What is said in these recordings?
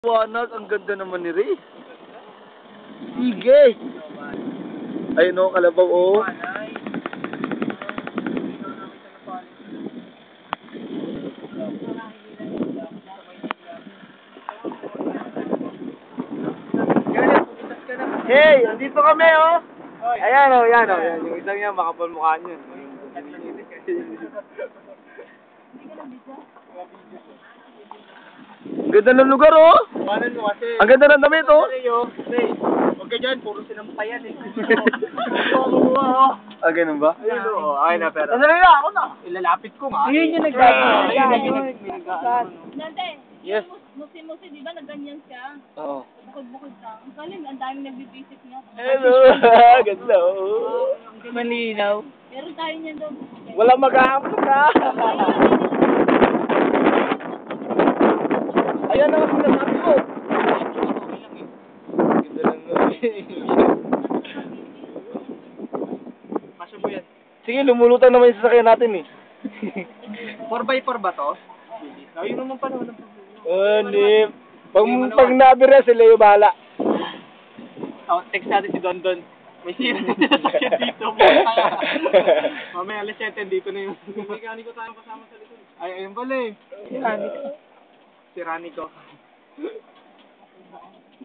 Wanag, ang ganda naman ni Ray. Sige. Ayun o, kalabaw o. Hey, andito kami o. Ayan o, yan o. Yung isang yan, makapal mukha niyo. Ang ganda ng lugar oh! Panan mo kasi? Ang ganda ng damit oh! Huwag ka dyan, puro sinampayan eh. Ah, ganun ba? Ayun oh, okay na pero. Ano na ako na? Ilalapit ko nga. Yun yung Nante, yes. Musi-musi, di ba nagganyan siya? Oo. Bukod-bukod lang. Ang galing, ang daming nagbibisit niya. Hello! Ganda oh! Malinaw. Meron tayo niyan doon. Walang mag-aamot ka! Ayan na ang sinasabi ko! Ganda lang Masya mo yan. Sige, lumulutang naman yung sasakyan natin eh. 4x4 ba to? Ayun naman pa naman. Hindi. Pag nabira si Leo bahala. Oh, text natin si Don Don. May sira na sasakyan dito. Mamaya alas 7 dito na yung mekaniko tayong kasama sa likod. Ay, ayun pala eh. Si Ranico.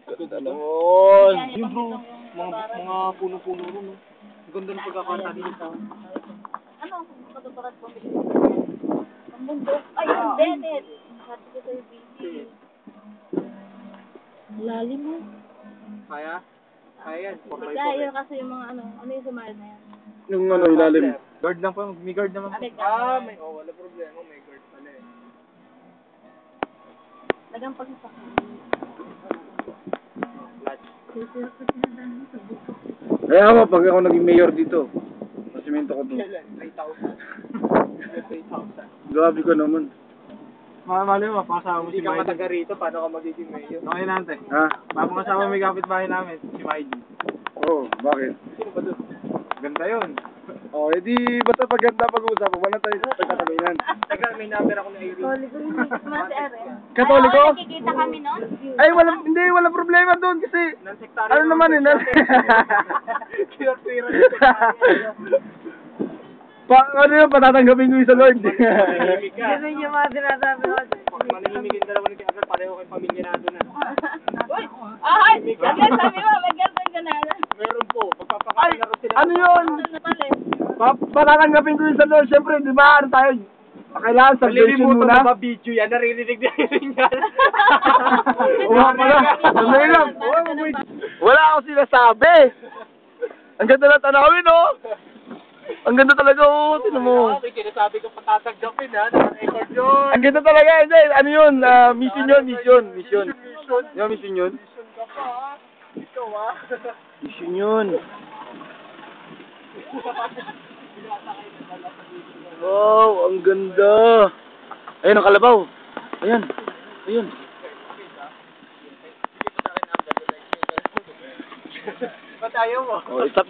Ganda naman. Yun bro, mga puno-puno rin. Ganda ng pagkakanta dito. Ano ang patuturat ko? Ang mundo. Ay, ang Bennett. Sabi ko sa'yo, busy. Lalim mo. Kaya? Kaya yan. Kaya kasi yung mga ano yung sumali na yan. Yung ano, ilalim. Guard lang po. May guard naman. May wala problema. May guard pala eh. Lagang pagsasak. Kaya ako, pag ako naging mayor dito, masimento ko doon. 3,000. Grabe ko naman. Mali mo, pakasama mo si Maidi. Hindi ka mataga rito, paano ka magiging mayor? Okay na, ante. Ha? Mapakasama mo yung kapitbahay namin, si Maidi. Oo, bakit? Sino ba doon? Ganda yun. Oh, edi basta pag ganda pag-uusapan, wala tayo sa pagkatabinan. Teka, may number ako ni Irene. Katoliko yun. Mas ere. Katoliko? Ay, nakikita kami nun? Ay, wala problema doon kasi Non-sectarian. ano naman eh, Kinatwira ng sectarian. ano yun, patatanggapin ko yung sa Lord. Manimik ka. Yun yung mga sinasabi ko. Manimigin dalawa ni Kaya pareho kayong pamilya na doon na. Uy! Ay! Agad sabi mo, may girlfriend ka na. Meron po, Ay, magpapakakalaro sila. ano yun? Ano pala eh? Patatanggapin ko yung sa Lord, siyempre, di ba, ano tayo? Kailangan subvention muna. Malilimutan mo ba video yan? Naririnig na rin yan. Oo, pala. Sandali lang. Wala ako sinasabi. Ang ganda ng tanawin, oh. Ang ganda talaga, oh. Tinan mo. Okay, sinasabi ko patatanggapin ha. Naka-record yun. Ang ganda talaga. Hindi, ano yun? Mission yun, mission. Mission. Yung mission yun? Mission ka pa ha. Ikaw ha. Mission yun. Wow, ang ganda. Ayun, ang kalabaw. Ayan. Ayun. Ba't ayaw mo? Oh, stop.